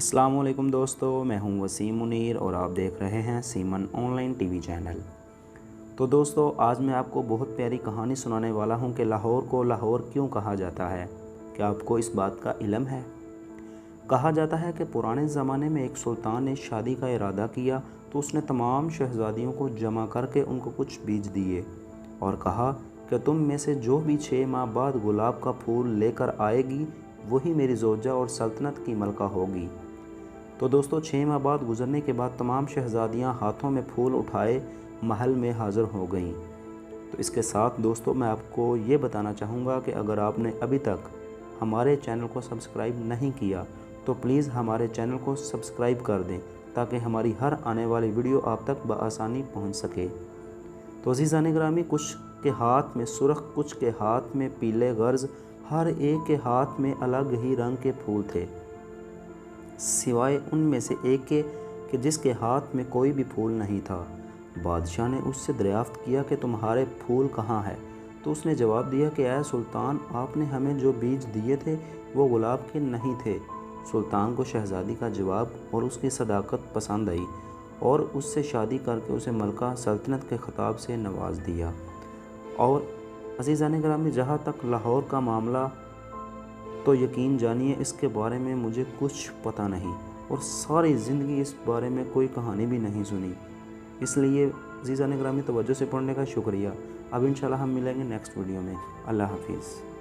अस्सलाम वालेकुम दोस्तों, मैं हूं वसीम मुनीर और आप देख रहे हैं सीमन ऑनलाइन टीवी चैनल। तो दोस्तों, आज मैं आपको बहुत प्यारी कहानी सुनाने वाला हूं कि लाहौर को लाहौर क्यों कहा जाता है। क्या आपको इस बात का इल्म है? कहा जाता है कि पुराने ज़माने में एक सुल्तान ने शादी का इरादा किया तो उसने तमाम शहज़ादियों को जमा करके उनको कुछ बीज दिए और कहा कि तुम में से जो भी 6 माह बाद गुलाब का फूल लेकर आएगी वही मेरी ज़ौजा और सल्तनत की मलका होगी। तो दोस्तों, 6 माह बाद गुजरने के बाद तमाम शहज़ादियाँ हाथों में फूल उठाए महल में हाज़िर हो गईं। तो इसके साथ दोस्तों, मैं आपको ये बताना चाहूँगा कि अगर आपने अभी तक हमारे चैनल को सब्सक्राइब नहीं किया तो प्लीज़ हमारे चैनल को सब्सक्राइब कर दें ताकि हमारी हर आने वाली वीडियो आप तक बआसानी पहुँच सके। तो अज़ीज़ान गिरामी, कुछ के हाथ में सुर्ख, कुछ के हाथ में पीले गर्ज, हर एक के हाथ में अलग ही रंग के फूल थे, सिवाय उनमें से एक के कि जिसके हाथ में कोई भी फूल नहीं था। बादशाह ने उससे दरियाफ्त किया कि तुम्हारे फूल कहाँ हैं? तो उसने जवाब दिया कि ऐ सुल्तान, आपने हमें जो बीज दिए थे वो गुलाब के नहीं थे। सुल्तान को शहज़ादी का जवाब और उसकी सदाकत पसंद आई और उससे शादी करके उसे मलका सल्तनत के ख़िताब से नवाज दिया। और अज़ीज़ान गिरामी, जहाँ तक लाहौर का मामला, तो यकीन जानिए इसके बारे में मुझे कुछ पता नहीं और सारी ज़िंदगी इस बारे में कोई कहानी भी नहीं सुनी। इसलिए अज़ीज़ान गिरामी, तवज्जो से पढ़ने का शुक्रिया। अब इंशाल्लाह हम मिलेंगे नेक्स्ट वीडियो में। अल्लाह हाफिज़।